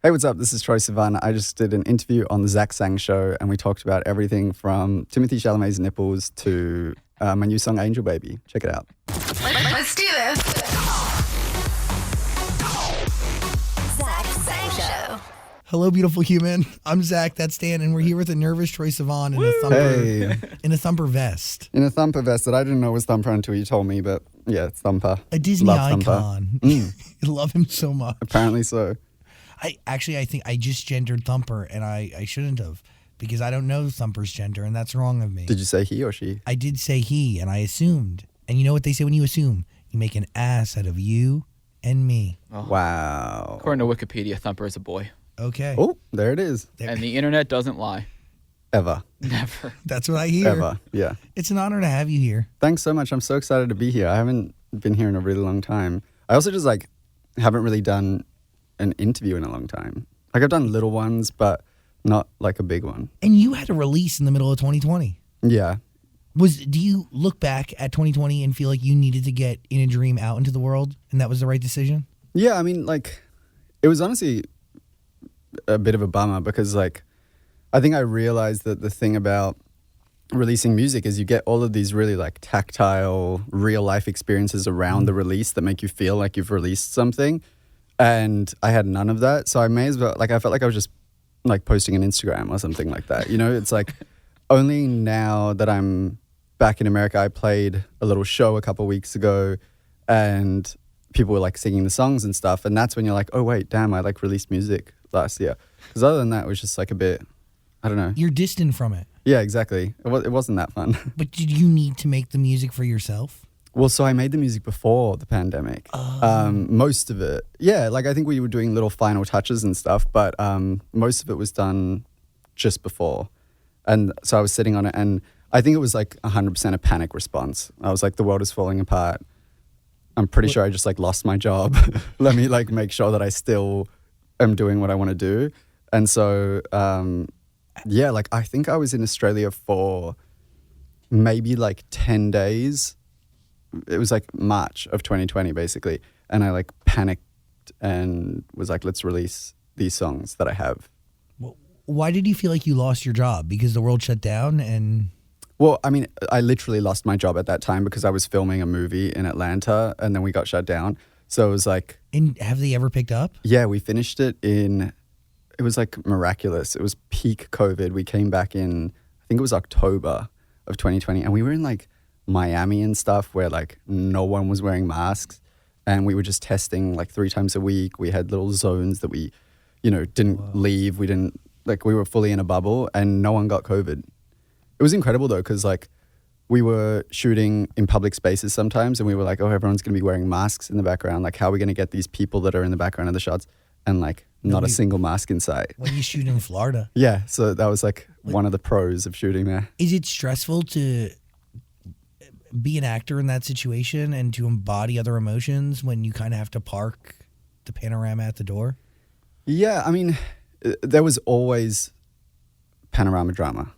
Hey, what's up? This is Troye Sivan. I just did an interview on the Zach Sang Show, and we talked about everything from Timothée Chalamet's nipples to my new song, Angel Baby. Check it out. Let's do this. Zach Sang Show. Hello, beautiful human. I'm Zach, that's Dan, and we're here with a nervous Troye Sivan in a thumper vest. In a thumper vest that I didn't know was Thumper until you told me, but yeah, it's Thumper. A Disney Love icon. Thumper. I love him so much. Apparently so. I think I just gendered Thumper, and I shouldn't have, because I don't know Thumper's gender, and that's wrong of me. Did you say he or she? I did say he, and I assumed. And you know what they say when you assume? You make an ass out of you and me. Oh. Wow. According to Wikipedia, Thumper is a boy. Okay. Oh, there it is. And the internet doesn't lie. Ever. Never. That's what I hear. Ever, yeah. It's an honor to have you here. Thanks so much. I'm so excited to be here. I haven't been here in a really long time. I also just haven't really done an interview in a long time. I've done little ones, but not like a big one. And you had a release in the middle of 2020. Yeah. Do you look back at 2020 and feel like you needed to get In a Dream out into the world, and that was the right decision? Yeah, I mean, it was honestly a bit of a bummer because, I think I realized that the thing about releasing music is you get all of these really, tactile, real-life experiences around the release that make you feel like you've released something. And I had none of that. So I may as well, I felt like I was just, posting an Instagram or something like that. You know, it's only now that I'm back in America, I played a little show a couple of weeks ago and people were singing the songs and stuff. And that's when you're like, oh, wait, damn, I released music last year. Because other than that, it was just a bit, I don't know. You're distant from it. Yeah, exactly. It wasn't that fun. But did you need to make the music for yourself? Well, so I made the music before the pandemic. Most of it. Yeah, I think we were doing little final touches and stuff, but most of it was done just before. And so I was sitting on it, and I think it was 100% a panic response. I was the world is falling apart. I'm pretty sure I just lost my job. Let me make sure that I still am doing what I want to do. And so, I think I was in Australia for maybe 10 days. It was March of 2020 basically, and I panicked and was let's release these songs that I have. Why did you feel like you lost your job? Because the world shut down? And well, I mean, I literally lost my job at that time because I was filming a movie in Atlanta and then we got shut down. So it was and have they ever picked up? Yeah, we finished it it was miraculous. It was peak COVID. We came back in, I think it was October of 2020, and we were in Miami and stuff where no one was wearing masks, and we were just testing 3 times a week. We had little zones that we, didn't leave. We didn't we were fully in a bubble, and no one got COVID. It was incredible though, because we were shooting in public spaces sometimes, and we were oh, everyone's going to be wearing masks in the background. How are we going to get these people that are in the background of the shots? And not a single mask in sight. When you shoot in Florida. Yeah, so that was one of the pros of shooting there. Is it stressful to be an actor in that situation and to embody other emotions when you kind of have to park the panorama at the door? Yeah, I mean, there was always panorama drama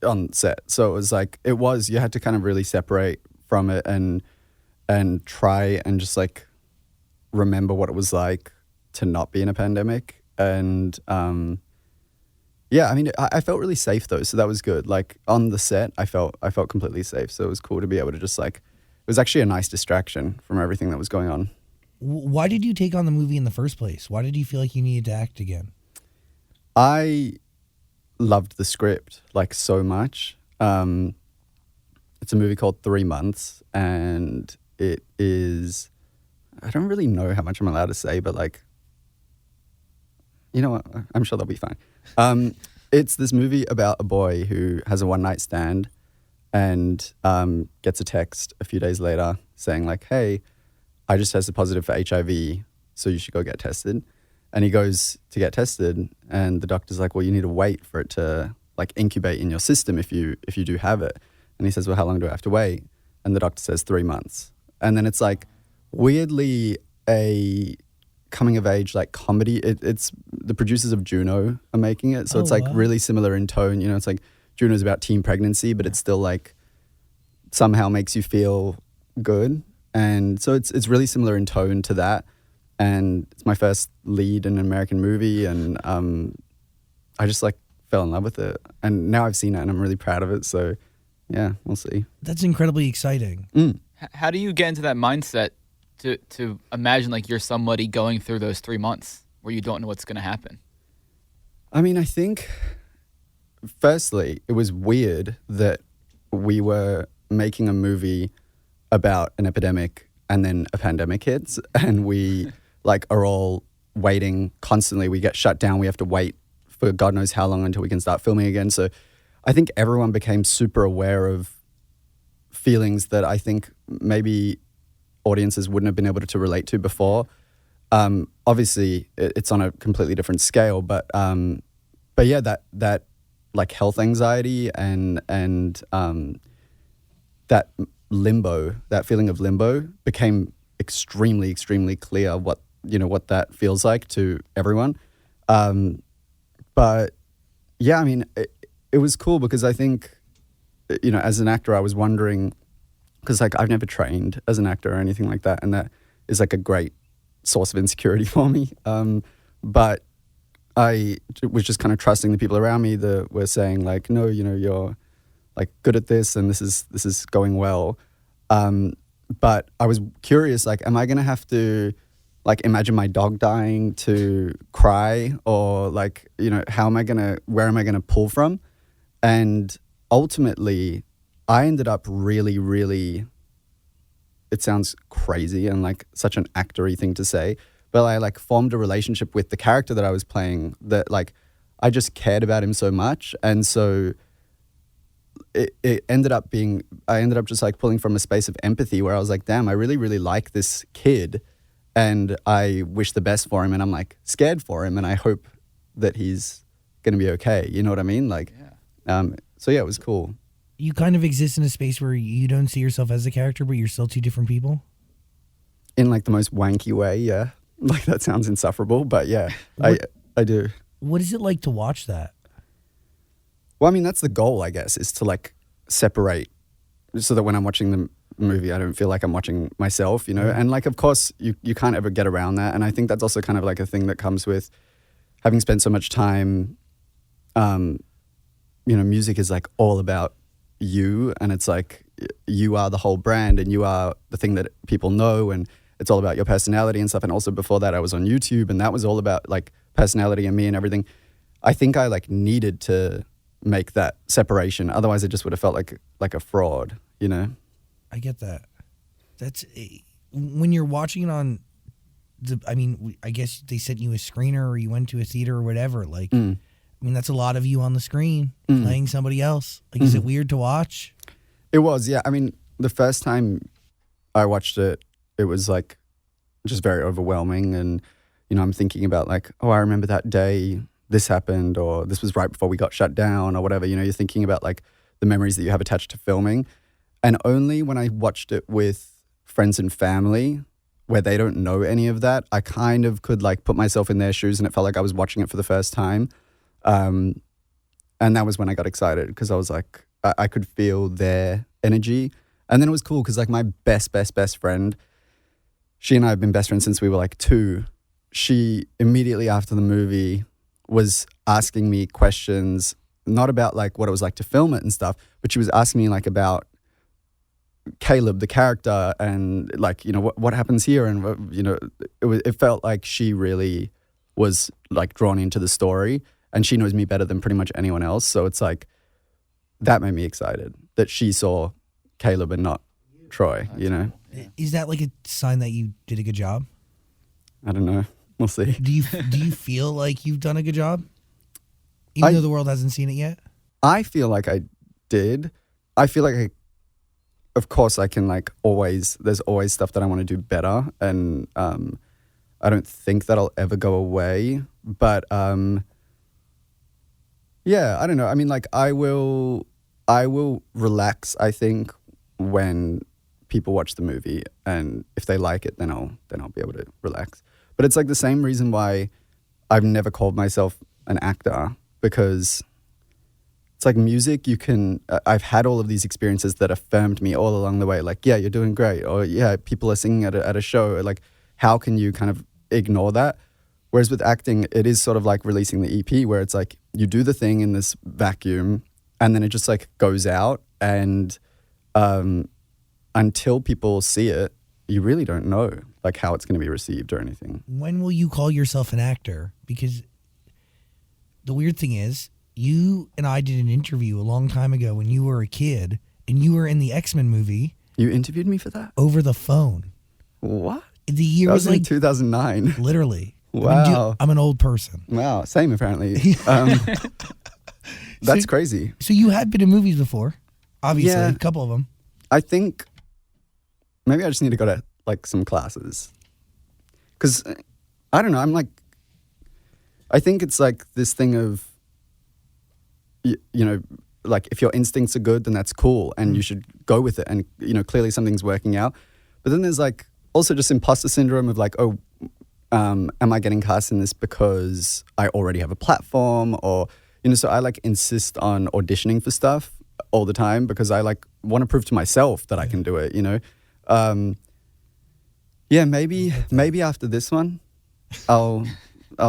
on set. So it was, you had to kind of really separate from it and try and just remember what it was like to not be in a pandemic. And yeah, I mean, I felt really safe though, so that was good. On the set, I felt completely safe, so it was cool to be able to just it was actually a nice distraction from everything that was going on. Why did you take on the movie in the first place? Why did you feel like you needed to act again? I loved the script so much. It's a movie called 3 Months, and it is, I don't really know how much I'm allowed to say, but you know what, I'm sure they'll be fine. It's this movie about a boy who has a one-night stand and gets a text a few days later saying hey, I just tested positive for HIV, so you should go get tested. And he goes to get tested, and the doctor's well, you need to wait for it to incubate in your system if you do have it. And he says, well, how long do I have to wait? And the doctor says 3 months. And then it's weirdly a coming of age comedy. It's the producers of Juno are making it, so it's wow. really similar in tone. It's Juno's about teen pregnancy, but it's still somehow makes you feel good. And so it's really similar in tone to that. and it's my first lead in an American movie, and I just like fell in love with it, and now I've seen it and I'm really proud of it. So yeah, we'll see. That's incredibly exciting. How do you get into that mindset to imagine like you're somebody going through those 3 months where you don't know what's going to happen? I mean, I think firstly, it was weird that we were making a movie about an epidemic and then a pandemic hits, and we like are all waiting constantly. We get shut down. We have to wait for God knows how long until we can start filming again. So I think everyone became super aware of feelings that I think maybe audiences wouldn't have been able to relate to before. Obviously, it's on a completely different scale, but yeah, that like health anxiety and that limbo, that feeling of limbo, became extremely, extremely clear. What that feels like to everyone. But yeah, I mean, it was cool because I think, as an actor, I was wondering, because like I've never trained as an actor or anything like that, and that is like a great source of insecurity for me. But I was just kind of trusting the people around me that were saying like, no, you're like good at this and this is going well. But I was curious, like, am I going to have to like imagine my dog dying to cry, or like, where am I going to pull from? And ultimately I ended up really, really, it sounds crazy and like such an actor-y thing to say, but I like formed a relationship with the character that I was playing that like I just cared about him so much. And so it ended up being, I ended up just like pulling from a space of empathy where I was like, damn, I really, really like this kid and I wish the best for him, and I'm like scared for him and I hope that he's going to be okay. You know what I mean? Like, so yeah, it was cool. You kind of exist in a space where you don't see yourself as a character, but you're still two different people? In like the most wanky way, yeah. Like that sounds insufferable, but yeah, I do. What is it like to watch that? Well, I mean, that's the goal, I guess, is to like separate so that when I'm watching the movie, I don't feel like I'm watching myself, And like, of course, you can't ever get around that. And I think that's also kind of like a thing that comes with having spent so much time, music is like all about you, and it's like you are the whole brand and you are the thing that people know, and it's all about your personality and stuff. And also before that I was on YouTube and that was all about like personality and me and everything. I think I like needed to make that separation, otherwise it just would have felt like a fraud, I get that. That's when you're watching it on I guess they sent you a screener or you went to a theater or whatever, like I mean, that's a lot of you on the screen playing somebody else. Like, is it weird to watch? It was, yeah. I mean, the first time I watched it, it was like just very overwhelming. And, I'm thinking about like, oh, I remember that day this happened, or this was right before we got shut down or whatever. You're thinking about like the memories that you have attached to filming. And only when I watched it with friends and family where they don't know any of that, I kind of could like put myself in their shoes and it felt like I was watching it for the first time. And that was when I got excited because I was like, I could feel their energy. And then it was cool because like my best friend, she and I have been best friends since we were like 2. She immediately after the movie was asking me questions, not about like what it was like to film it and stuff, but she was asking me like about Caleb, the character, and like, what happens here. And, it felt like she really was like drawn into the story. And she knows me better than pretty much anyone else. So it's like, that made me excited that she saw Caleb and not Troye, Yeah. Is that like a sign that you did a good job? I don't know. We'll see. Do you feel like you've done a good job? Even though the world hasn't seen it yet? I feel like I did. I feel like of course I can like there's always stuff that I want to do better. And I don't think that'll ever go away. But yeah, I don't know. I mean, like I will relax, I think, when people watch the movie, and if they like it, then I'll be able to relax. But it's like the same reason why I've never called myself an actor, because it's like music, I've had all of these experiences that affirmed me all along the way. Like, yeah, you're doing great. Or yeah, people are singing at a show. Like, how can you kind of ignore that. Whereas with acting, it is sort of like releasing the EP, where it's like you do the thing in this vacuum and then it just like goes out, and until people see it, you really don't know like how it's going to be received or anything. When will you call yourself an actor? Because the weird thing is, you and I did an interview a long time ago when you were a kid, and you were in the X-Men movie. You interviewed me for that? Over the phone. What? The year That was was in like 2009. literally. Wow. I'm an old person. Wow, same apparently. That's crazy. So you had been in movies before, obviously, Yeah. a couple of them. I think maybe I just need to go to like some classes. Because I don't know, I think it's like this thing of, you know, like if your instincts are good, then that's cool and you should go with it. And, you know, clearly something's working out. But then there's like also just imposter syndrome of like, oh, am I getting cast in this because I already have a platform? Or, you know, so I like insist on auditioning for stuff all the time because I like want to prove to myself that I can do it, you know? Yeah, maybe after this one, I'll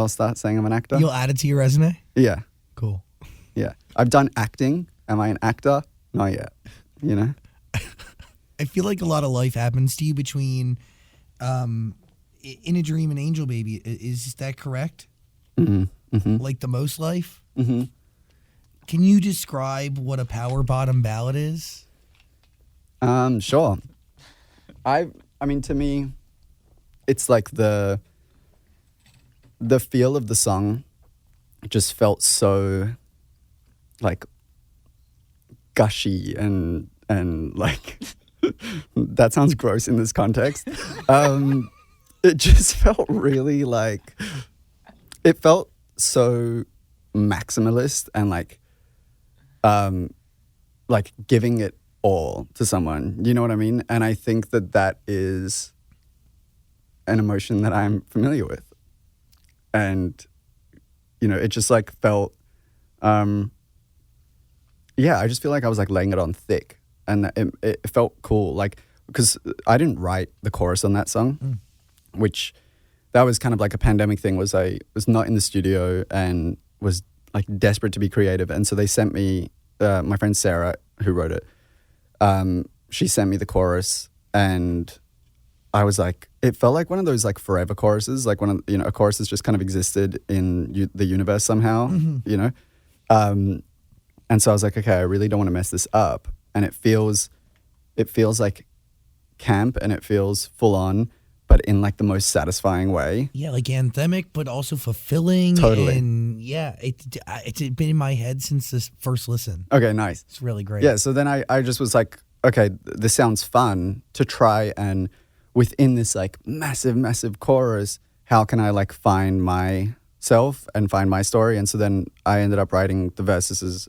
start saying I'm an actor. You'll add it to your resume? Yeah, Cool. yeah. I've done acting. Am I an actor? Not yet, you know? I feel like a lot of life happens to you between In a Dream and Angel Baby. Is that correct? Like the most life? Mm-hmm. Can you describe what a power bottom ballad is? Sure. I mean, to me, it's like the feel of the song just felt so like gushy and like that sounds gross in this context. It just felt really like it felt so maximalist and like giving it all to someone, you know what I mean? And I think that is an emotion that I'm familiar with. And, you know, it just like felt, I just feel like I was like laying it on thick, and it felt cool. Like, because I didn't write the chorus on that song, which that was kind of like a pandemic thing. Was I was not in the studio and was like desperate to be creative. And so they sent me, my friend Sarah, who wrote it, she sent me the chorus, and I was like, it felt like one of those like forever choruses, like one of, you know, a chorus has just kind of existed in the universe somehow, you know? And so I was like, okay, I really don't want to mess this up. And it feels like camp, and it feels full on, but in like the most satisfying way. Yeah, like anthemic, but also fulfilling. Totally. And yeah, it's been in my head since this first listen. Okay, nice. It's really great. Yeah, so then I just was like, okay, this sounds fun to try, and within this like massive chorus, how can I like find myself and find my story? And so then I ended up writing the verses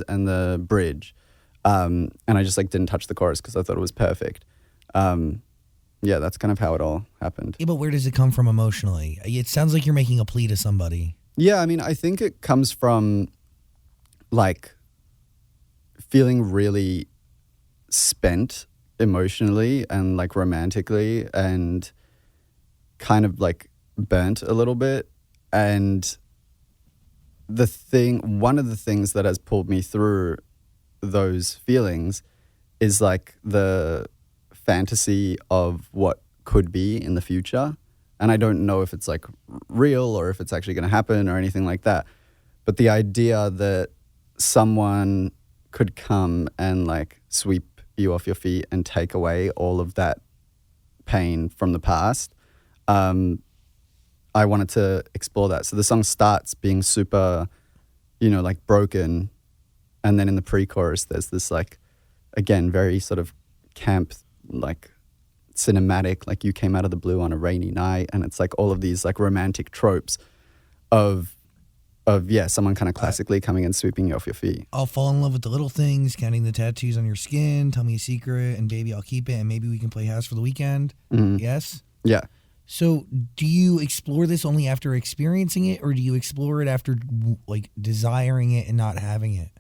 and the bridge. And I just like didn't touch the chorus because I thought it was perfect. Yeah, that's kind of how it all happened. Yeah, but where does it come from emotionally? It sounds like you're making a plea to somebody. Yeah, I mean, I think it comes from like feeling really spent emotionally and like romantically, and kind of like burnt a little bit. And one of the things that has pulled me through those feelings is like the fantasy of what could be in the future. And I don't know if it's like real or if it's actually going to happen or anything like that. But the idea that someone could come and like sweep you off your feet and take away all of that pain from the past, I wanted to explore that. So the song starts being super, you know, like broken. And then in the pre-chorus, there's this like, again, very sort of camp, like cinematic, like you came out of the blue on a rainy night. And it's like all of these like romantic tropes of someone kind of classically coming and sweeping you off your feet. I'll fall in love with the little things, counting the tattoos on your skin, tell me a secret, and baby, I'll keep it, and maybe we can play house for the weekend. Yes? Yeah. So do you explore this only after experiencing it, or do you explore it after like desiring it and not having it?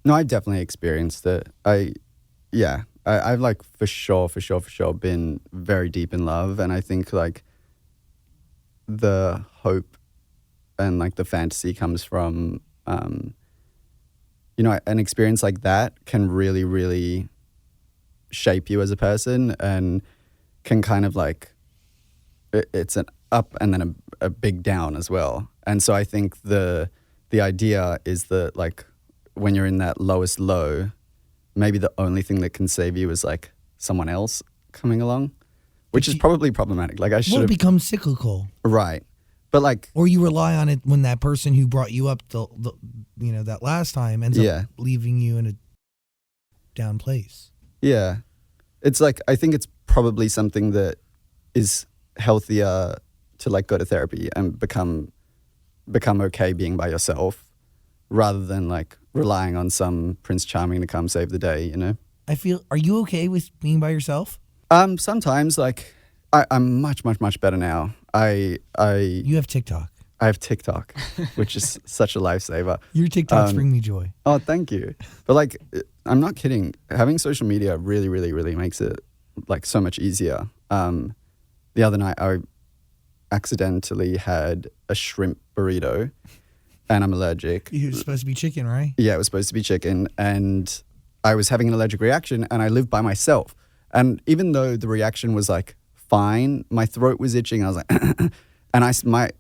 No, I definitely experienced it. I've like for sure been very deep in love. And I think like the hope and like the fantasy comes from, an experience like that can really, really shape you as a person and can kind of like, it's an up and then a big down as well. And so I think the idea is that like when you're in that lowest low, maybe the only thing that can save you is like someone else coming along, which is probably problematic. Like I should Well, it becomes cyclical. Right. But like, or you rely on it when that person who brought you up that last time ends up leaving you in a down place. Yeah. It's like, I think it's probably something that is healthier to like go to therapy and become okay being by yourself rather than like relying on some Prince Charming to come save the day, you know? Are you okay with being by yourself? Sometimes like I'm much, much, much better now. You have TikTok. I have TikTok, which is such a lifesaver. Your TikToks bring me joy. Oh, thank you. But like, I'm not kidding. Having social media really, really, really makes it like so much easier. The other night I accidentally had a shrimp burrito and I'm allergic. It was supposed to be chicken, right? Yeah, it was supposed to be chicken. And I was having an allergic reaction and I lived by myself. And even though the reaction was like fine, my throat was itching. I was like, and I start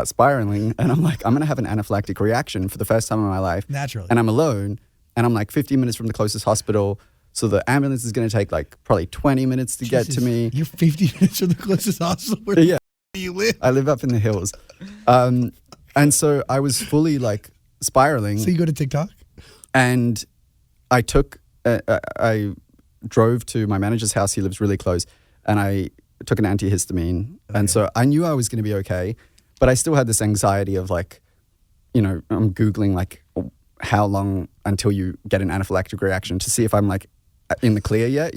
spiraling and I'm like, I'm going to have an anaphylactic reaction for the first time in my life. Naturally. And I'm alone and I'm like 15 minutes from the closest hospital. So the ambulance is going to take like probably 20 minutes to get to me. You're 50 minutes from the closest hospital. Where do you live? I live up in the hills. And so I was fully like spiraling. So you go to TikTok? And I drove to my manager's house. He lives really close. And I took an antihistamine. Okay. And so I knew I was going to be okay. But I still had this anxiety of like, I'm Googling like how long until you get an anaphylactic reaction to see if I'm like in the clear yet,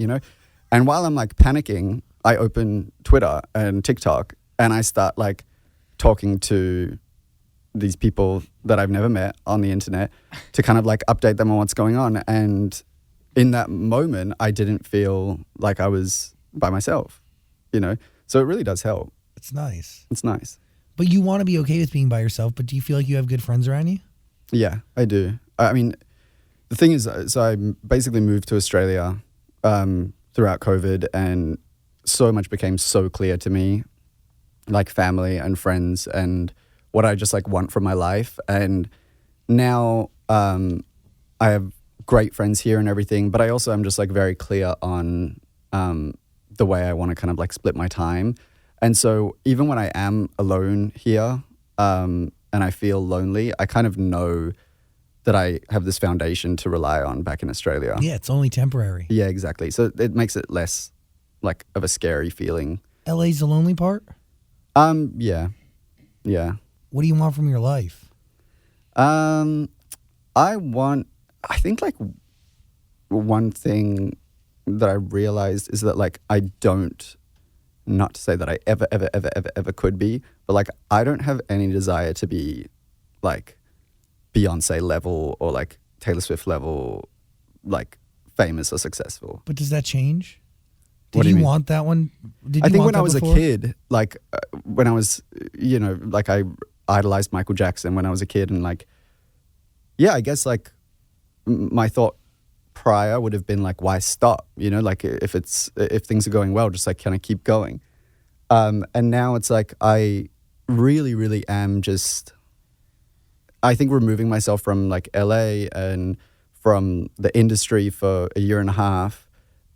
And while I'm like panicking, I open Twitter and TikTok and I start like talking to these people that I've never met on the internet to kind of like update them on what's going on. And in that moment, I didn't feel like I was by myself, So it really does help. It's nice. It's nice. But you want to be okay with being by yourself, but do you feel like you have good friends around you? Yeah, I do. I mean, the thing is, so I basically moved to Australia throughout COVID and so much became so clear to me, like family and friends and what I just like want from my life. And now I have great friends here and everything, but I also am just like very clear on the way I want to kind of like split my time. And so even when I am alone here and I feel lonely, I kind of know that I have this foundation to rely on back in Australia. Yeah, it's only temporary. Yeah, exactly. So it makes it less like of a scary feeling. LA's the lonely part? Yeah. Yeah. What do you want from your life? I think like one thing that I realized is that like I don't, not to say that I ever could be, but like I don't have any desire to be like Beyonce level or like Taylor Swift level, like famous or successful. But does that change? What Did do you you mean? want that one? I think when I was a kid, like when I was, like I idolized Michael Jackson when I was a kid, and like, yeah, I guess like my thought prior would have been like, why stop? Like if things are going well, just like kind of keep going. And now it's like I really, really am just, I think removing myself from like LA and from the industry for a year and a half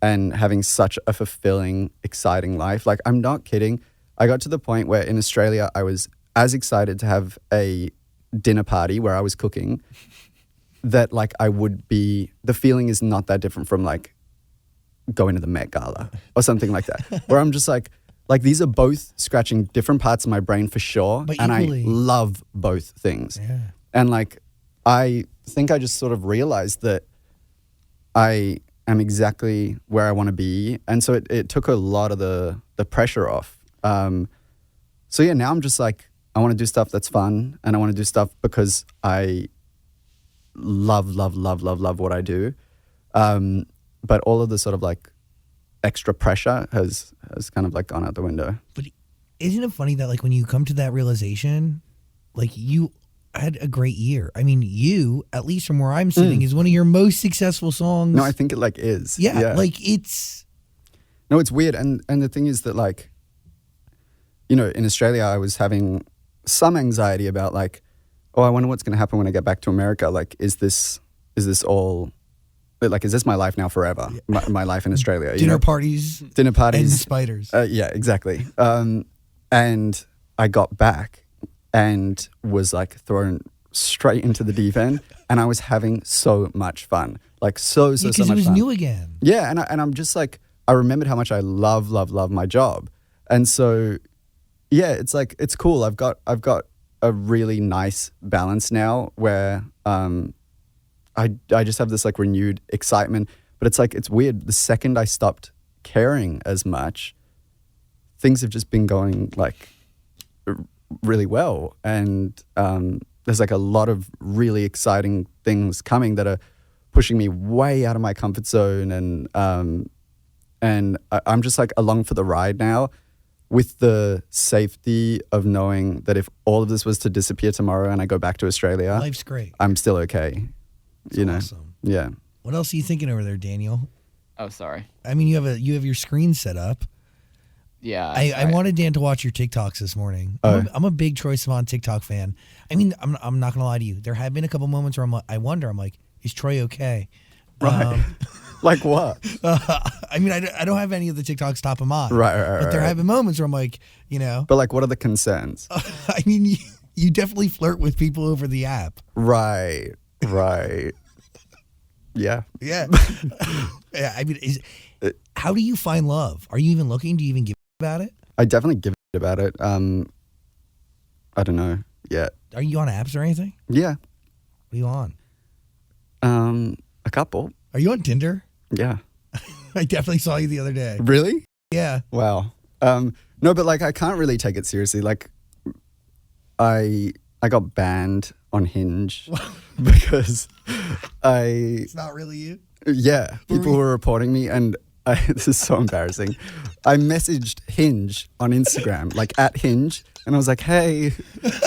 and having such a fulfilling, exciting life. Like I'm not kidding. I got to the point where in Australia, I was as excited to have a dinner party where I was cooking that like I would be, the feeling is not that different from like going to the Met Gala or something like that, where I'm just like these are both scratching different parts of my brain for sure. But and equally. I love both things. Yeah. And like, I think I just sort of realized that I am exactly where I want to be. And so it took a lot of the pressure off. So yeah, now I'm just like, I want to do stuff that's fun and I want to do stuff because I love what I do. But all of the sort of like extra pressure has kind of like gone out the window. But Isn't it funny that like when you come to that realization, like you had a great year. I mean, you, at least from where I'm sitting, is one of your most successful songs. No, I think it like is. Yeah, like it's. No, it's weird, and the thing is that like, you know, in Australia, I was having some anxiety about like, oh, I wonder what's going to happen when I get back to America. Like, is this all, like, is this my life now forever? My life in Australia. Dinner parties. And spiders. Yeah, exactly. And I got back and was like thrown straight into the deep end, and I was having so much fun. Like so much fun. Because it was new again. Yeah, and I'm just like, I remembered how much I love my job. And so, yeah, it's like, it's cool. I've got a really nice balance now where I just have this like renewed excitement. But it's like, it's weird. The second I stopped caring as much, things have just been going like really well. And there's like a lot of really exciting things coming that are pushing me way out of my comfort zone. And I'm just like along for the ride now, with the safety of knowing that if all of this was to disappear tomorrow and I go back to Australia, Life's great. I'm still okay. That's awesome. Yeah. What else are you thinking over there, Daniel? Oh, sorry. I mean, you have your screen set up. Yeah. I wanted Dan to watch your TikToks this morning. I'm a big Troye Sivan TikTok fan. I mean, I'm not gonna lie to you. There have been a couple moments where I wonder. I'm like, is Troye okay? Right. Like what? I mean, I don't have any of the TikToks top of mind. Right. But there have been moments where I'm like, you know. But like, what are the concerns? I mean, you definitely flirt with people over the app. Right. Yeah. Yeah. Yeah. I mean, how do you find love? Are you even looking? Do you even give about it? I definitely give it about it. I don't know yet. Are you on apps or anything? Yeah. What are you on? A couple. Are you on Tinder? Yeah. I definitely saw you the other day. Really? Yeah. Wow. No, but like I can't really take it seriously. Like I got banned on Hinge because It's not really you? Yeah, people were reporting me, and this is so embarrassing. I messaged Hinge on Instagram, like at Hinge, and I was like, hey,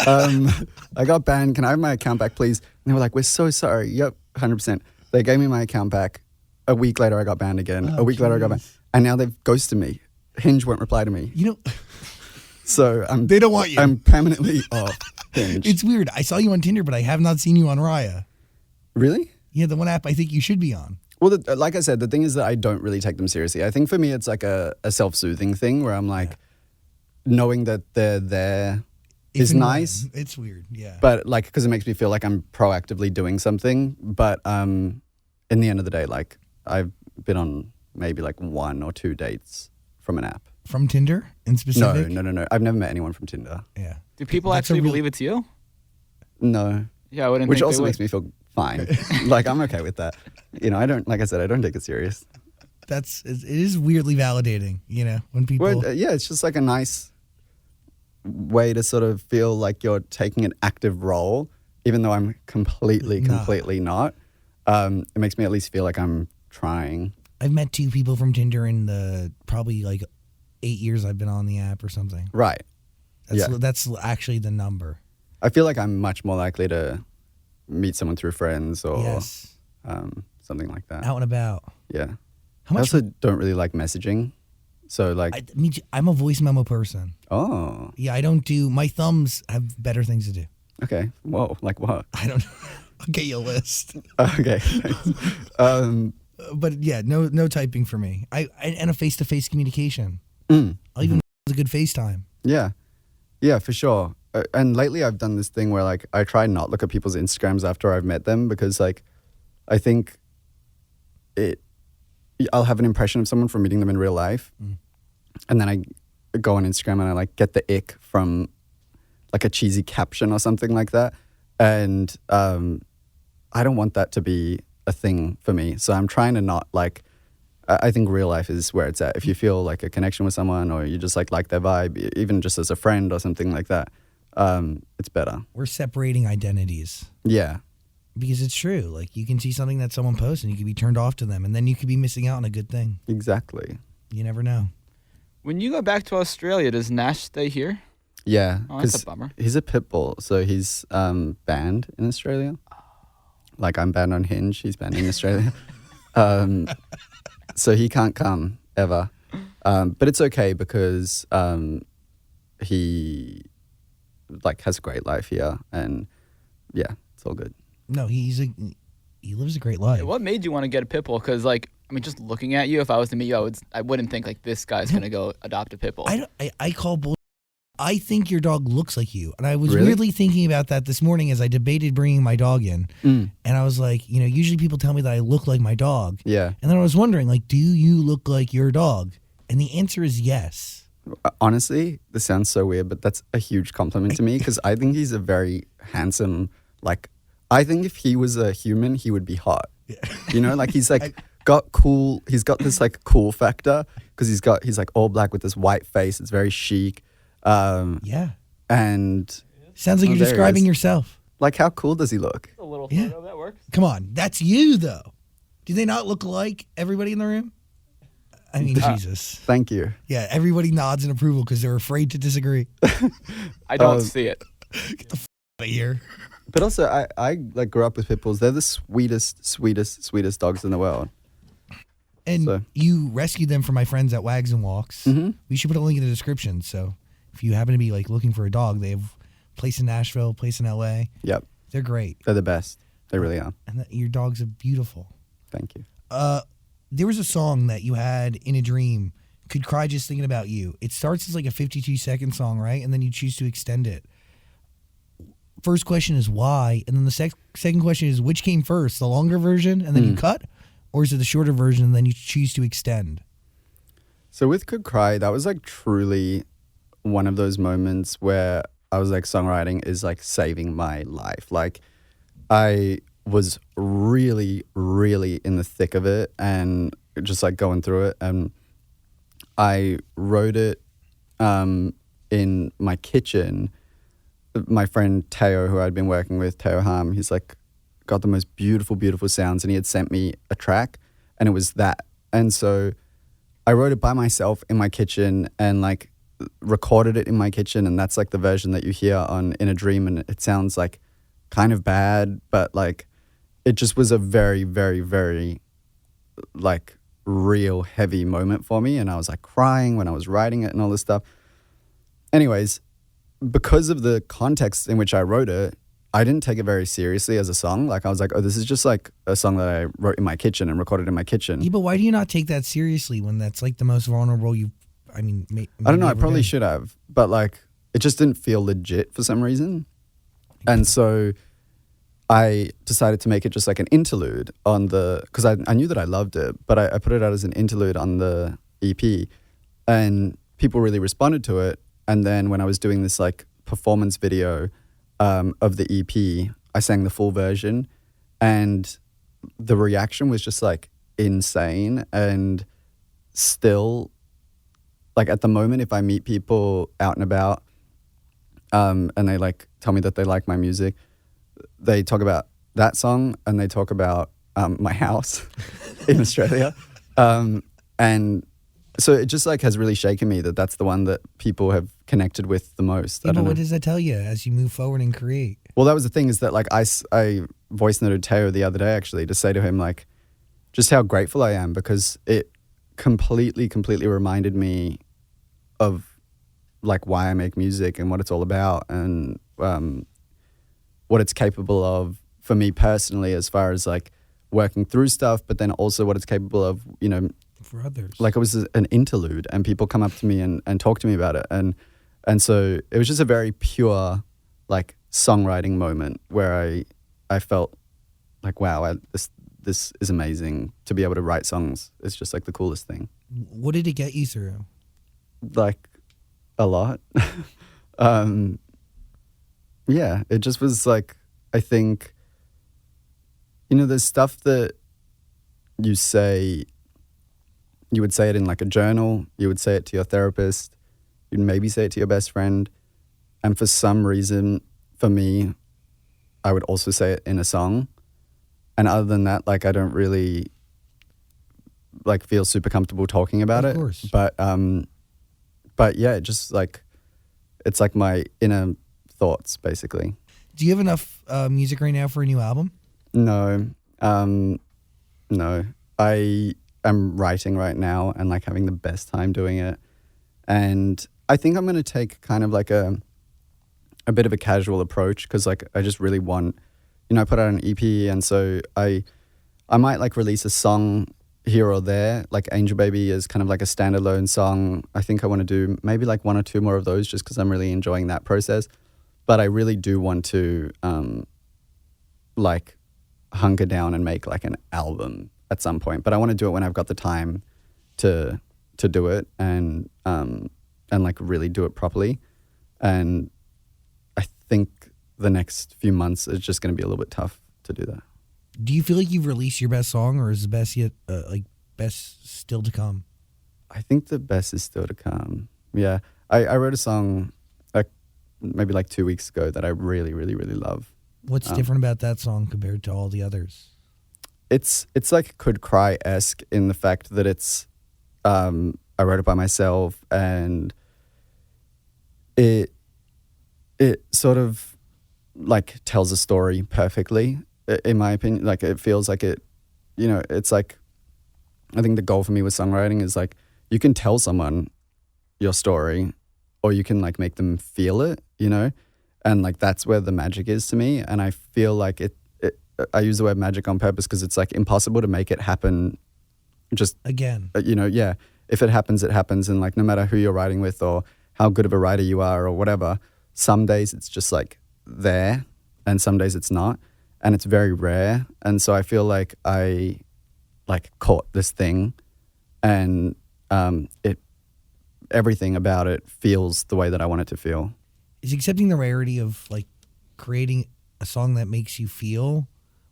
I got banned. Can I have my account back, please? And they were like, we're so sorry. Yep, 100%. They gave me my account back. A week later, I got banned again. A week later, I got banned. And now they've ghosted me. Hinge won't reply to me. You know, so they don't want you. I'm permanently off Hinge. It's weird. I saw you on Tinder, but I have not seen you on Raya. Really? Yeah, the one app I think you should be on. Well, like I said, the thing is that I don't really take them seriously. I think for me, it's like a self-soothing thing where I'm like, knowing that they're there is nice. It's weird, yeah. But like, because it makes me feel like I'm proactively doing something. But in the end of the day, like I've been on maybe like 1 or 2 dates from an app. From Tinder in specific? No. I've never met anyone from Tinder. Yeah. Do people actually believe it's you? No. Yeah, I wouldn't. Which think also they would. makes me feel fine. Like I'm okay with that. You know, I don't. Like I said, I don't take it serious. It is weirdly validating. You know, when people. Well, yeah, it's just like a nice way to sort of feel like you're taking an active role, even though I'm completely not. It makes me at least feel like I'm trying. I've met 2 people from Tinder in the probably like 8 years I've been on the app or something. Right. That's actually the number. I feel like I'm much more likely to meet someone through friends or something like that. Out and about. Yeah. How I much? also don't really like messaging. So like, I'm a voice memo person. oh, Yeah, I don't do. My thumbs have better things to do. okay. Whoa, like what? I don't know. I'll get you a list. Okay. Thanks. But yeah, no typing for me. And a face-to-face communication. Mm. I'll even a good FaceTime. Yeah, for sure. And lately I've done this thing where like I try not look at people's Instagrams after I've met them because like I think I'll have an impression of someone from meeting them in real life. And then I go on Instagram and I like get the ick from like a cheesy caption or something like that. And I don't want that to be a thing for me. So I'm trying to not like, I think real life is where it's at. If you feel like a connection with someone or you just like their vibe, even just as a friend or something like that, it's better. We're separating identities. Yeah. Because it's true. Like you can see something that someone posts and you could be turned off to them and then you could be missing out on a good thing. Exactly. You never know. When you go back to Australia, does Nash stay here? Yeah, Oh, that's a 'cause bummer. he's a pit bull, so he's banned in Australia. Like I'm banned on Hinge, he's banned in Australia. So he can't come ever. But it's okay because he like has a great life here, and yeah, it's all good. No, he lives a great life. What made you want to get a pit bull? Because just looking at you, if I was to meet you, I wouldn't think like this guy's gonna go adopt a pit bull. I call bull. I think your dog looks like you, and I was Really? weirdly thinking about that this morning as I debated bringing my dog in, and I was like, usually people tell me that I look like my dog, Yeah. and then I was wondering, like, do you look like your dog? And the answer is yes. Honestly, this sounds so weird, but that's a huge compliment to me because I think he's a very handsome, like, I think if he was a human, he would be hot. Like he's like got cool, he's got this like cool factor because he's like all black with this white face. It's very chic. Yeah. And Sounds like you're there he describing is. yourself. like, how cool does he look? A little Yeah. photo that works. Come on, that's you though. Do they not look alike? Everybody in the room? I mean, Jesus. Thank you. Yeah, everybody nods in approval because they're afraid to disagree. I don't see it. Out of here. But also, I like grew up with pit bulls. They're the sweetest dogs in the world. And So- you rescued them from my friends at Wags and Walks. Mhm. We should put a link in the description. So if you happen to be like looking for a dog, they have a place in Nashville, a place in LA. Yep, They're great. they're the best. They really are. And your dogs are beautiful. Thank you. There was a song that you had in a dream, Could Cry Just Thinking About You. It starts as like a 52-second song, right? And then you choose to extend it. First question is why? And then the second question is which came first, the longer version and then you cut? Or is it the shorter version and then you choose to extend? So with Could Cry, that was like truly one of those moments where I was like, songwriting is like saving my life. Like I was really, really in the thick of it and just like going through it. And I wrote it in my kitchen. My friend Teo, who I'd been working with, Teo Ham, he's like got the most beautiful, beautiful sounds, and he had sent me a track, and it was that. And so I wrote it by myself in my kitchen and like recorded it in my kitchen, and that's like the version that you hear on In a Dream, and it sounds like kind of bad, but like it just was a very, very, very like real heavy moment for me, and I was like crying when I was writing it and all this stuff. Anyways, because of the context in which I wrote it, I didn't take it very seriously as a song. Like I was like, oh, this is just like a song that I wrote in my kitchen and recorded in my kitchen. Yeah, but why do you not take that seriously when that's like the most vulnerable you've, I mean, I don't know. I ever probably been? should have, but like it just didn't feel legit for some reason. And so I decided to make it just like an interlude on because I knew that I loved it, but I put it out as an interlude on the EP, and people really responded to it. And then when I was doing this like performance video of the EP, I sang the full version, and the reaction was just like insane. And still, like at the moment, if I meet people out and about and they like tell me that they like my music, they talk about that song and they talk about my house in Australia. And so it just like has really shaken me that that's the one that people have connected with the most. Yeah, I but don't know. what does that tell you as you move forward and create? Well, that was the thing, is that like I voice noted Teo the other day actually to say to him like just how grateful I am, because it completely reminded me of like why I make music and what it's all about, and what it's capable of for me personally as far as like working through stuff, but then also what it's capable of, you know, For others. like it was an interlude and people come up to me and talk to me about it. And so it was just a very pure like songwriting moment where I felt like, wow, this is amazing. To be able to write songs is just like the coolest thing. What did it get you through? Like a lot. Yeah, it just was like, I think, you know, there's stuff that you would say it in like a journal, you would say it to your therapist, you'd maybe say it to your best friend, and for some reason, for me, I would also say it in a song. And other than that, like I don't really like feel super comfortable talking about Of it. course. But but yeah, just like it's like my inner thoughts basically. Do you have enough music right now for a new album? No, no. I am writing right now and like having the best time doing it, and I think I'm gonna take kind of like a bit of a casual approach because like I just really want, I put out an EP, and so I might like release a song here or there. Like Angel Baby is kind of like a standalone song. I think I want to do maybe like 1 or 2 more of those just because I'm really enjoying that process. But I really do want to like hunker down and make like an album at some point. But I want to do it when I've got the time to do it and like really do it properly. And I think the next few months is just going to be a little bit tough to do that. Do you feel like you've released your best song, or is the best yet best still to come? I think the best is still to come. Yeah, I wrote a song maybe like 2 weeks ago that I really, really, really love. What's different about that song compared to all the others? It's like Could Cry-esque in the fact that it's I wrote it by myself, and it sort of like tells a story perfectly, in my opinion. Like it feels like it, it's like, I think the goal for me with songwriting is like you can tell someone your story or you can like make them feel it, and like that's where the magic is to me. And I feel like I use the word magic on purpose because it's like impossible to make it happen just again. Yeah, if it happens, it happens. And like no matter who you're writing with or how good of a writer you are or whatever, some days it's just like there and some days it's not, and it's very rare. And so I feel like I like caught this thing, and everything about it feels the way that I want it to feel. Is accepting the rarity of like creating a song that makes you feel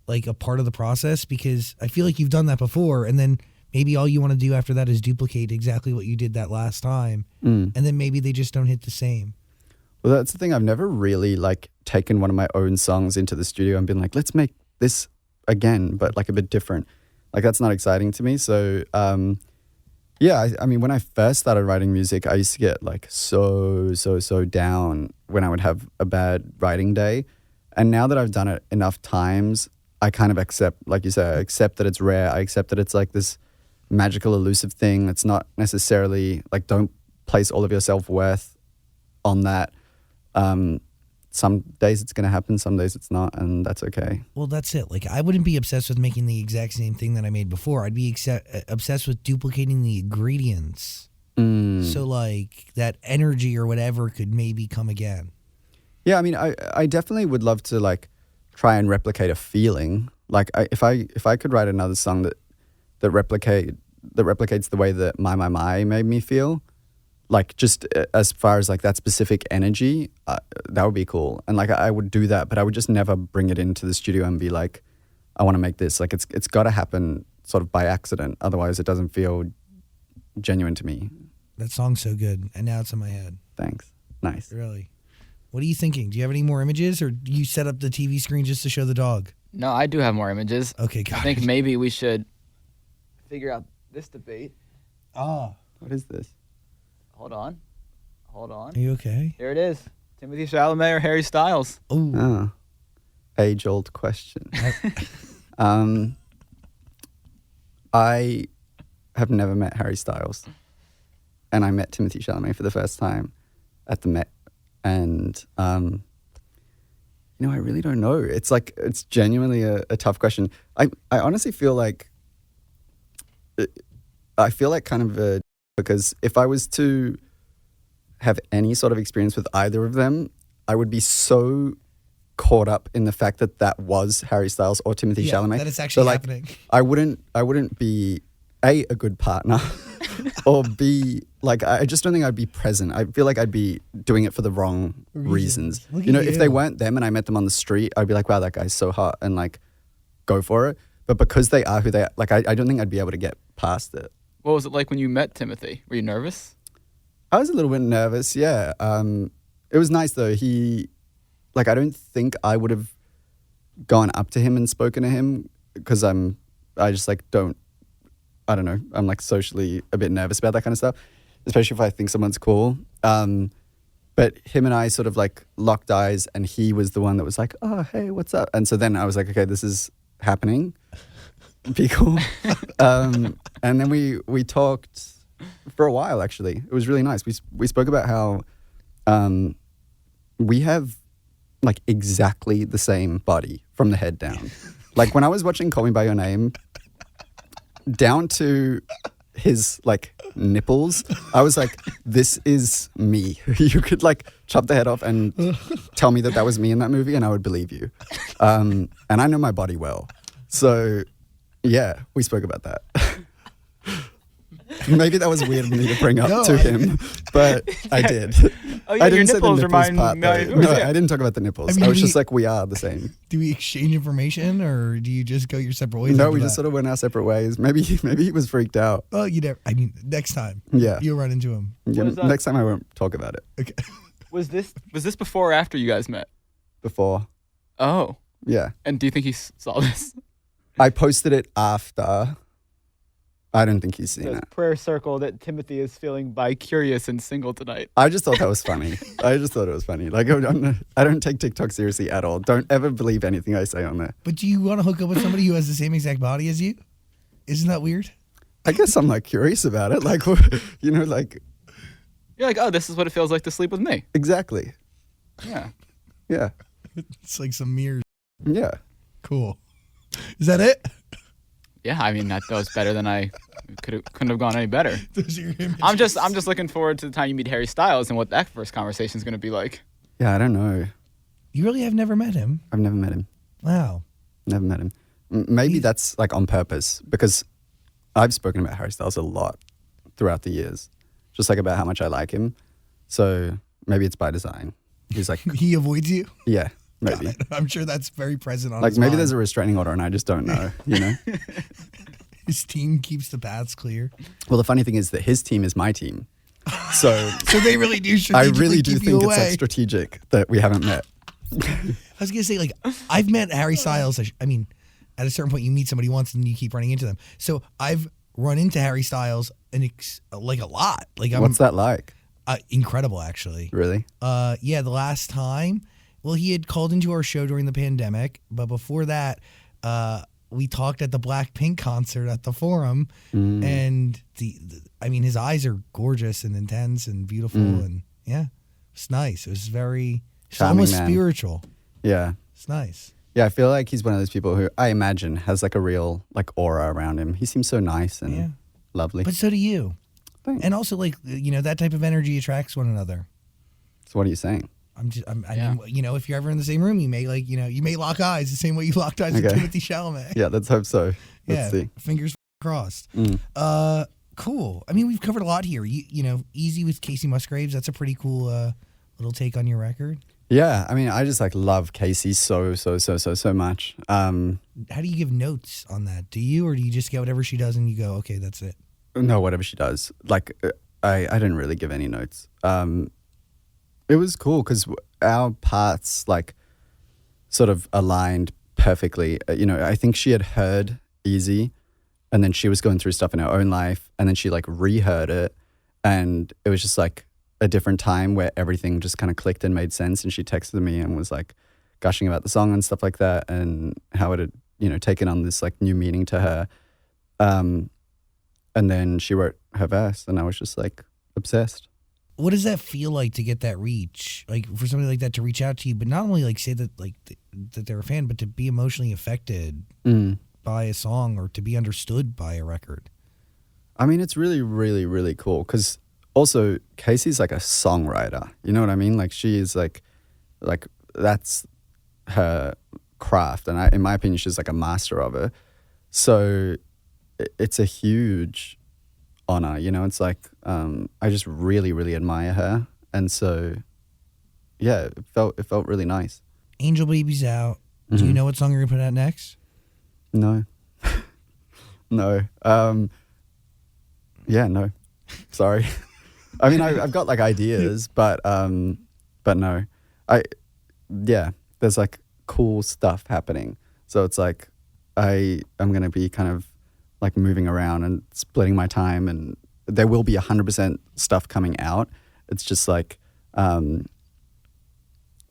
like a part of the process? Because I feel like you've done that before, and then maybe all you want to do after that is duplicate exactly what you did that last time, and then maybe they just don't hit the same. Well, that's the thing. I've never really like taken one of my own songs into the studio and been like, let's make this again, but like a bit different. Like that's not exciting to me. So yeah, I mean, when I first started writing music, I used to get like so down when I would have a bad writing day. And now that I've done it enough times, I kind of accept, like you say, I accept that it's rare. I accept that it's like this magical, elusive thing. It's not necessarily like, don't place all of your self-worth on that. Some days it's going to happen, some days it's not, and that's okay. Well, that's it. Like, I wouldn't be obsessed with making the exact same thing that I made before. I'd be obsessed with duplicating the ingredients. So, like, that energy or whatever could maybe come again. Yeah, I mean, I definitely would love to, like, try and replicate a feeling. Like, if I could write another song that replicates the way that My made me feel, like just as far as like that specific energy, that would be cool. And like I would do that, but I would just never bring it into the studio and be like, I want to make this. Like it's got to happen sort of by accident. Otherwise it doesn't feel genuine to me. That song's so good. And now it's in my head. Thanks. Nice. Really. What are you thinking? Do you have any more images, or do you set up the TV screen just to show the dog? No, I do have more images. Okay, got I think maybe we should figure out this debate. Ah. What is this? Hold on. Are you okay? Here it is. Timothée Chalamet or Harry Styles? Ooh. Oh, age-old question. I have never met Harry Styles, and I met Timothée Chalamet for the first time at the Met, and I really don't know. It's like it's genuinely a tough question. I honestly feel like kind of because if I was to have any sort of experience with either of them, I would be so caught up in the fact that was Harry Styles or Timothée Chalamet. That it's actually so, like, happening. I wouldn't be A, a good partner, or B, like I just don't think I'd be present. I feel like I'd be doing it for the wrong reasons. Look You know, at if they weren't them and I met them on the street, I'd be like, wow, that guy's so hot, and like go for it. But because they are who they are, like I don't think I'd be able to get past it. What was it like when you met Timothy? Were you nervous? I was a little bit nervous, yeah. It was nice though. I don't think I would have gone up to him and spoken to him because I just like I don't know. I'm like socially a bit nervous about that kind of stuff. especially if I think someone's cool. But him and I sort of like locked eyes, and he was the one that was like, "Oh, hey, what's up?" And so then I was like, "Okay, this is happening. Be cool." And then we talked for a while. Actually, it was really nice. We spoke about how we have like exactly the same body from the head down. Like when I was watching Call Me by Your Name, down to his like nipples, I was like, this is me. You could like chop the head off and tell me that was me in that movie and I would believe you. And I know my body well. So yeah, we spoke about that. Maybe that was weird of me to bring up to him, but I did. Oh, yeah, I your didn't say the nipples nipples remind part, me. though. No, I didn't talk about the nipples. I mean, I was just like, we are the same. Do we exchange information, or do you just go your separate ways? No, after we that? just sort of went our separate ways. Maybe he was freaked out. Oh, you never. I mean, next time. Yeah. You'll run into him. Yeah, was that? next time I won't talk about it. Okay. Was this before or after you guys met? Before. Oh, Yeah. and do you think he saw this? I posted it after. I don't think he's seen The it. prayer circle that Timothy is feeling bi-curious and single tonight. I just thought that was funny. I just thought it was funny. Like, I don't take TikTok seriously at all. Don't ever believe anything I say on there. But do you want to hook up with somebody who has the same exact body as you? Isn't that weird? I guess I'm like curious about it. Like, you know, like, You're like, oh, this is what it feels like to sleep with me. exactly. Yeah. Yeah. It's like some mirrors. Yeah. Cool. Is that it? Yeah, I mean that was better than I couldn't have gone any better. Those are your images. I'm just looking forward to the time you meet Harry Styles and what that first conversation is going to be like. Yeah, I don't know. You really have never met him? I've never met him. Wow. Never met him. Maybe that's like on purpose because I've spoken about Harry Styles a lot throughout the years, just like about how much I like him. So maybe it's by design. He's like, He avoids you? yeah, maybe. I'm sure that's very present on Like his maybe mind. there's a restraining order and I just don't know, you know? His team keeps the paths clear. Well, the funny thing is that his team is my team. So So they really do I strategically really do keep you think it's away. like strategic that we haven't met. I was gonna say, like, I've met Harry Styles. I mean, at a certain point, you meet somebody once and you keep running into them. So I've run into Harry Styles like a lot. Like, I'm What's that like? incredible, actually. Really? Yeah, the last time, well, he had called into our show during the pandemic, but before that, we talked at the Blackpink concert at the Forum, and I mean, his eyes are gorgeous and intense and beautiful, and yeah, it's nice. It was very, it's Charming almost man. spiritual. Yeah. It's nice. Yeah, I feel like he's one of those people who I imagine has like a real like aura around him. He seems so nice and Yeah. lovely. But so do you. Thanks. And also, like, you know, that type of energy attracts one another. So what are you saying? I Yeah. mean, you know, if you're ever in the same room, you may you may lock eyes the same way you locked eyes with Okay. Timothée Chalamet. Yeah, let's hope so. Yeah, Let's see. fingers crossed. Mm. Cool. I mean, we've covered a lot here. You know, Easy with Casey Musgraves. That's a pretty cool little take on your record. Yeah, I mean, I just like love Casey so much. How do you give notes on that? Do you, or do you just get whatever she does and you go, okay, that's it? No, whatever she does. Like, I didn't really give any notes. It was cool because our paths like sort of aligned perfectly. You know, I think she had heard Easy, and then she was going through stuff in her own life, and then she like reheard it, and it was just like a different time where everything just kind of clicked and made sense. And she texted me and was like gushing about the song and stuff like that, and how it had, you know, taken on this like new meaning to her. And then she wrote her verse, and I was just like obsessed. What does that feel like to get that reach? Like, for somebody like that to reach out to you, but not only like say that like that they're a fan, but to be emotionally affected by a song or to be understood by a record. I mean, it's really, really, really cool because also Casey's like a songwriter. You know what I mean? Like she is like that's her craft, and in my opinion, she's like a master of it. So it's a huge honor, you know. It's like I just really, really admire her, and so yeah, it felt really nice. Angel Baby's out. Do you know what song you're gonna put out next? No, no, yeah, no, sorry. I mean, I've got like ideas, but no, there's like cool stuff happening, so it's like I'm gonna be kind of like moving around and splitting my time, and there will be 100% stuff coming out. It's just like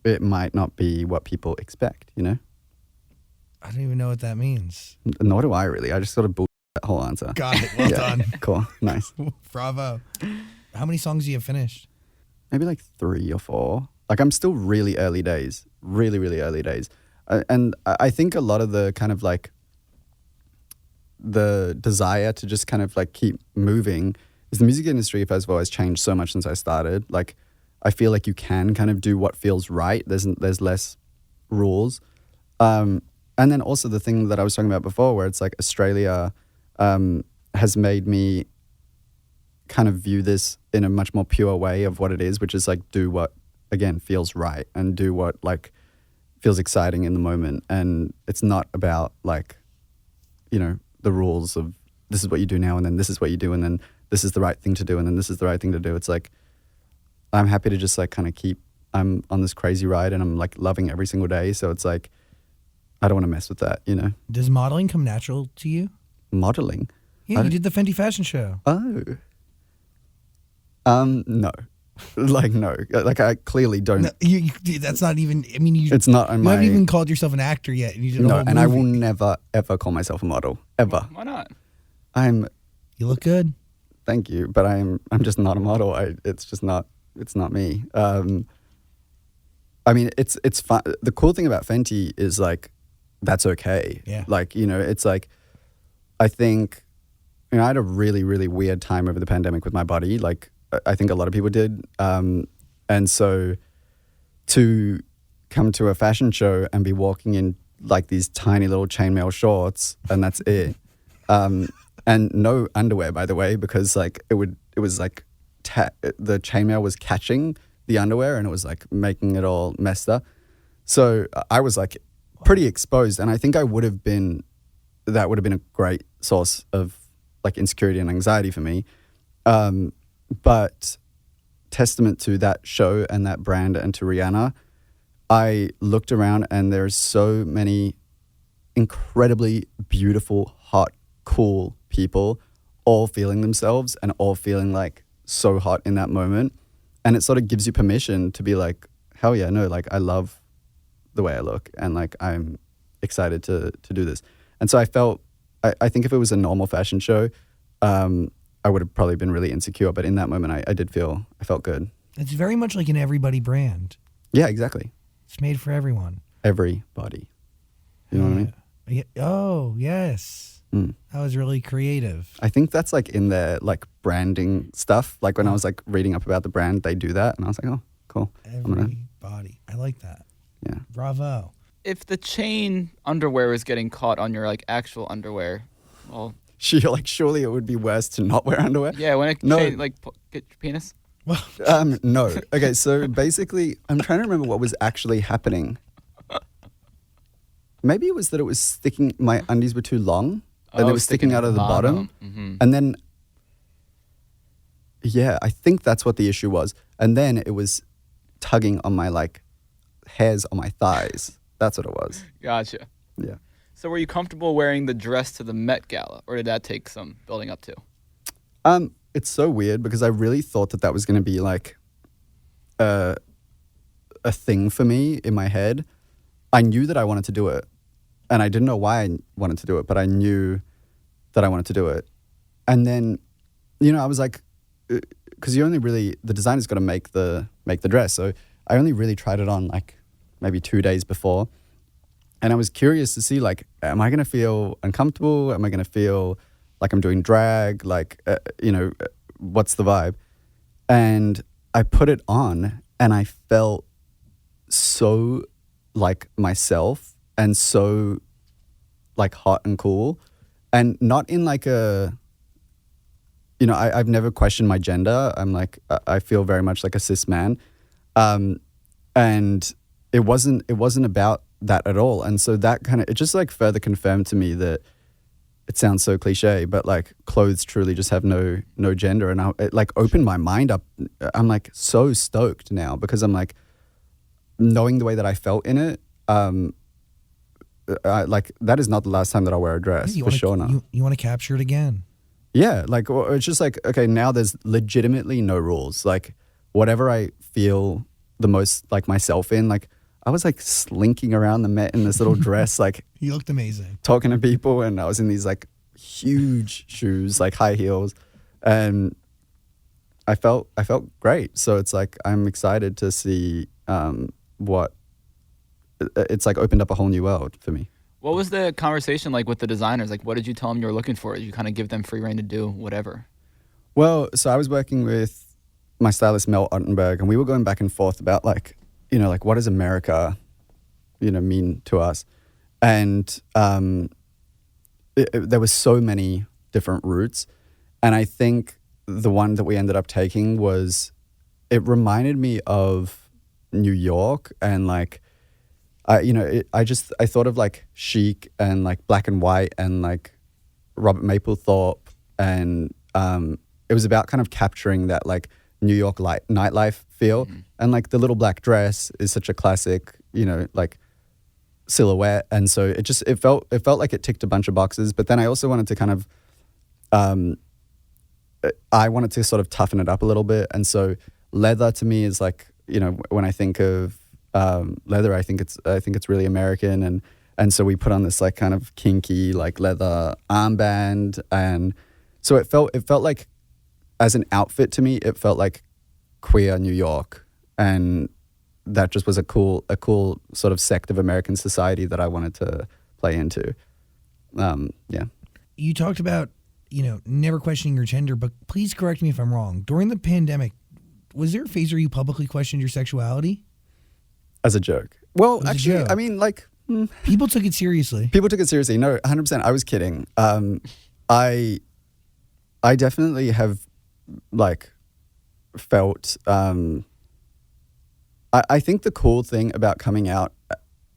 it might not be what people expect, you know? I don't even know what that means. Nor do I really. I just sort of bullshit that whole answer. Got it. Well done. Cool. Nice. Bravo. How many songs do you have finished? Maybe like 3 or 4. Like I'm still really early days. Really, really early days. And I think a lot of the kind of like the desire to just kind of like keep moving is the music industry, first of all, has changed so much since I started. Like I feel like you can kind of do what feels right. There's less rules. And then also the thing that I was talking about before where it's like Australia has made me kind of view this in a much more pure way of what it is, which is like do what, again, feels right and do what like feels exciting in the moment. And it's not about like, you know, the rules of this is what you do now and then this is what you do and then this is the right thing to do and then this is the right thing to do. It's like I'm happy to just like kind of I'm on this crazy ride and I'm like loving every single day. So it's like I don't want to mess with that, you know. Does modeling come natural to you? Modeling? Yeah, you did the Fenty fashion show. Oh. No. Like no. Like I clearly don't. No, that's not even. I mean, it's not. You haven't even called yourself an actor yet, and you did a whole movie. And I will never ever call myself a model ever. Why not? You look good. Thank you, but I'm just not a model. It's just not. It's not me. I mean, it's fun. The cool thing about Fenty is like that's okay. Yeah. Like you know, it's like I think I had a really really weird time over the pandemic with my body. Like. I think a lot of people did. And so to come to a fashion show and be walking in like these tiny little chainmail shorts and that's it. And no underwear, by the way, because like it was like the chainmail was catching the underwear and it was like making it all messed up. So I was like pretty exposed. And I think that would have been a great source of like insecurity and anxiety for me. But testament to that show and that brand and to Rihanna, I looked around and there's so many incredibly beautiful, hot, cool people all feeling themselves and all feeling like so hot in that moment. And it sort of gives you permission to be like, hell yeah, no, like I love the way I look and like I'm excited to do this. And so I felt, I think if it was a normal fashion show, I would have probably been really insecure, but in that moment, I felt good. It's very much like an everybody brand. Yeah, exactly. It's made for everyone. Everybody. You know what I mean? Yeah. Oh, yes. That was really creative. I think that's like in their like branding stuff. Like when I was like reading up about the brand, they do that. And I was like, oh, cool. Everybody. I like that. Yeah. Bravo. If the chain underwear is getting caught on your like actual underwear, well... Surely it would be worse to not wear underwear. Yeah, when it chain, like get your penis. No. Okay, so basically, I'm trying to remember what was actually happening. Maybe it was that it was sticking. My undies were too long, and it was sticking out of the bottom. Mm-hmm. And then, yeah, I think that's what the issue was. And then it was tugging on my like hairs on my thighs. That's what it was. Gotcha. Yeah. So were you comfortable wearing the dress to the Met Gala, or did that take some building up to? It's so weird because I really thought that was going to be like a thing for me in my head. I knew that I wanted to do it, and I didn't know why I wanted to do it, but I knew that I wanted to do it. And then, you know, I was like, because the designer's got to make the dress, so I only really tried it on like maybe 2 days before. And I was curious to see, like, am I going to feel uncomfortable? Am I going to feel like I'm doing drag? Like, what's the vibe? And I put it on and I felt so like myself and so like hot and cool. And not in like I've never questioned my gender. I'm like, I feel very much like a cis man. And it wasn't about that at all. And so that it just like further confirmed to me that it sounds so cliche, but like clothes truly just have no gender. And it like opened my mind up. I'm like so stoked now because I'm like knowing the way that I felt in it. Like that is not the last time that I'll wear a dress for sure. Not. You want to capture it again? Yeah, like it's just like, okay, now there's legitimately no rules. Like whatever I feel the most like myself in, like I was like slinking around the Met in this little dress, like You looked amazing. talking to people, and I was in these like huge shoes, like high heels, and I felt great. So it's like I'm excited to see what it's like opened up a whole new world for me. What was the conversation like with the designers? Like, what did you tell them you were looking for? Did you kind of give them free rein to do whatever? Well, so I was working with my stylist Mel Ottenberg, and we were going back and forth about like, you know, like what does America, you know, mean to us? And there was so many different routes, and I think the one that we ended up taking was, it reminded me of New York, and like, I thought of like Chic and like Black and White and like Robert Mapplethorpe, and it was about kind of capturing that like New York nightlife feel. Mm-hmm. And like the little black dress is such a classic, you know, like silhouette, and so it felt like it ticked a bunch of boxes. But then I also wanted to kind of I wanted to sort of toughen it up a little bit, and so leather to me is like, you know, when I think of leather, I think it's really American, and so we put on this like kind of kinky like leather armband, and so it felt like, as an outfit to me, it felt like queer New York, and that just was a cool sort of sect of American society that I wanted to play into. Yeah. You talked about, you know, never questioning your gender, but please correct me if I'm wrong. During the pandemic, was there a phase where you publicly questioned your sexuality? As a joke. Well, As a actually, joke. I mean, like, People took it seriously. people took it seriously. No, 100%. I was kidding. I definitely have like felt. I think the cool thing about coming out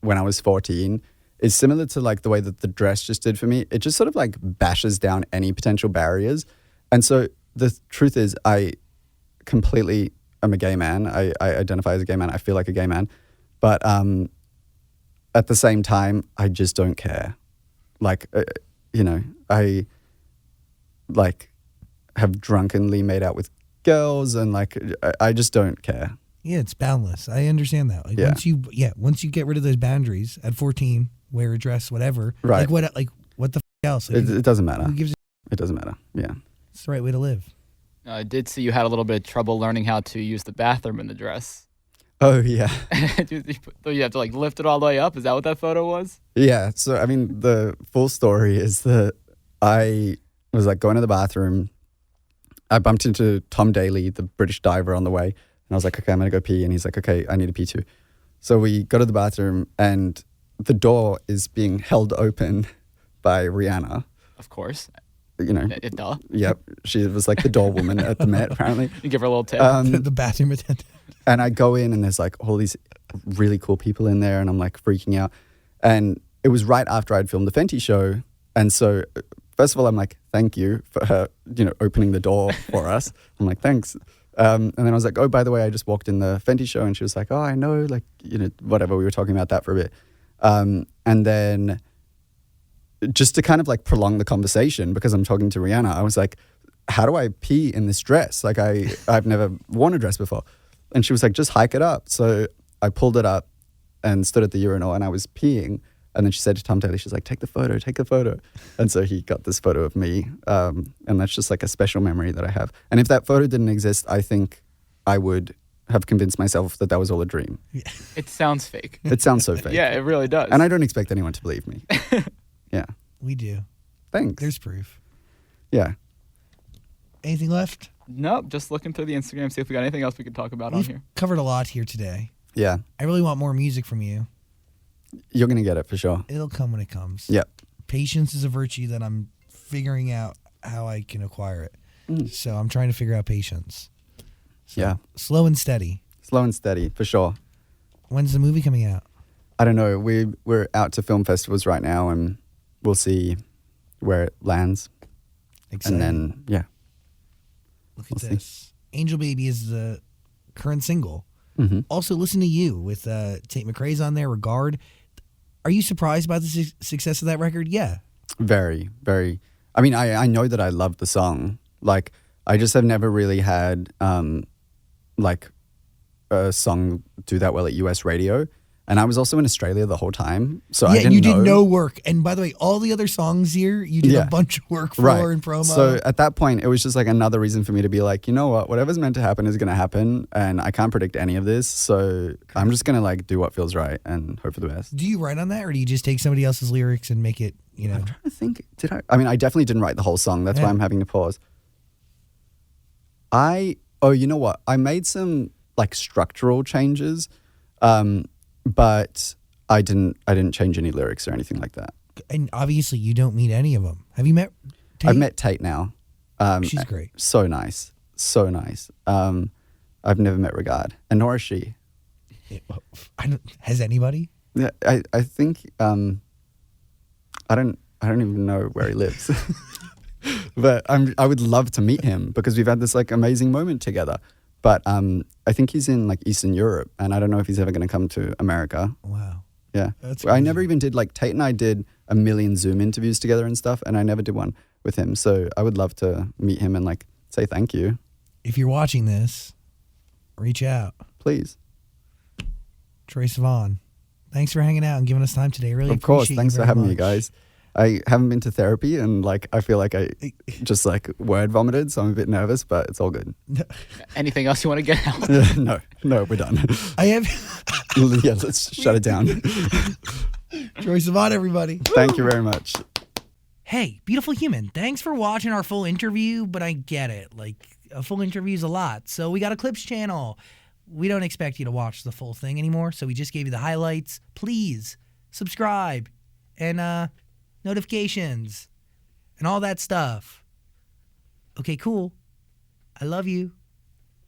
when I was 14 is similar to like the way that the dress just did for me. It just sort of like bashes down any potential barriers. And so the truth is, I completely am a gay man. I identify as a gay man. I feel like a gay man. But at the same time, I just don't care. Like, you know, I like have drunkenly made out with girls, and like I just don't care. Yeah, it's boundless. I understand that. Like Yeah. once you get rid of those boundaries at 14, wear a dress, whatever. Right. Like what the else? Like, It doesn't matter. who gives a, It doesn't matter. Yeah. it's the right way to live. I did see you had a little bit of trouble learning how to use the bathroom in the dress. Oh yeah. So you have to like lift it all the way up. Is that what that photo was? Yeah. So I mean, the full story is that I was like going to the bathroom. I bumped into Tom Daly, the British diver, on the way, and I was like, "Okay, I'm gonna go pee." And he's like, "Okay, I need to pee too." So we go to the bathroom, and the door is being held open by Rihanna. Of course. You know. Duh. Yep. She was like the door woman at the Met, apparently. You give her a little tip. The bathroom attendant. And I go in, and there's like all these really cool people in there, and I'm like freaking out. And it was right after I'd filmed the Fenty show. And so first of all, I'm like, thank you for her, you know, opening the door for us. I'm like, thanks. And then I was like, oh, by the way, I just walked in the Fenty show. And she was like, oh, I know, like, you know, whatever. We were talking about that for a bit. And then just to kind of like prolong the conversation, because I'm talking to Rihanna, I was like, how do I pee in this dress? Like I've never worn a dress before. And she was like, just hike it up. So I pulled it up and stood at the urinal, and I was peeing. And then she said to Tom Daly, she's like, take the photo. And so he got this photo of me. And that's just like a special memory that I have. And if that photo didn't exist, I think I would have convinced myself that was all a dream. It sounds fake. It sounds so fake. Yeah, it really does. And I don't expect anyone to believe me. Yeah. We do. Thanks. There's proof. Yeah. Anything left? Nope, just looking through the Instagram, see if we got anything else we could talk about on We've here. covered a lot here today. Yeah. I really want more music from you. You're going to get it for sure. It'll come when it comes. Yep. Patience is a virtue that I'm figuring out how I can acquire it. Mm. So I'm trying to figure out patience. So, Yeah. Slow and steady. Slow and steady, for sure. When's the movie coming out? I don't know. We're out to film festivals right now, and we'll see where it lands. Exciting. And then, yeah. Look at we'll see. this. Angel Baby is the current single. Mm-hmm. Also, Listen to You with Tate McRae's on there, Regard. Are you surprised by the success of that record? Yeah. Very, very. I mean, I know that I love the song. Like, I just have never really had like a song do that well at US radio. And I was also in Australia the whole time, so I didn't you know. did no work. And by the way, all the other songs here, you did Yeah. a bunch of work for Right. and promo. So at that point, it was just like another reason for me to be like, you know what, whatever's meant to happen is going to happen, and I can't predict any of this. So I'm just going to like do what feels right and hope for the best. do you write on that, or do you just take somebody else's lyrics and make it, you know? I'm trying to think. Did I? I mean, I definitely didn't write the whole song. That's why I'm having to pause. You know what? I made some like structural changes, but I didn't change any lyrics or anything like that. And obviously, you don't meet any of them. Have you met Tate? I've met Tate now. She's great. So nice. So nice. I've never met Regard, and nor is she. Has anybody? Yeah, I think I don't even know where he lives. But I would love to meet him because we've had this like amazing moment together. But I think he's in like Eastern Europe, and I don't know if he's ever going to come to America. Wow. Yeah. That's I never crazy. even did like Tate and I did a million Zoom interviews together and stuff, and I never did one with him. So I would love to meet him and like say thank you. If you're watching this, reach out. Please. Troye Sivan, thanks for hanging out and giving us time today. Really Of course. appreciate Thanks you for very having me, much. guys. I haven't been to therapy, and like I feel like I just like word vomited, so I'm a bit nervous, but it's all good. Anything else you want to get out? No, we're done. I have Yeah, let's shut it down. Troye Sivan, everybody. Thank you very much. Hey, beautiful human, thanks for watching our full interview, but I get it. Like, a full interview is a lot. So we got a clips channel. We don't expect you to watch the full thing anymore, so we just gave you the highlights. Please subscribe and notifications and all that stuff. Okay, cool. I love you.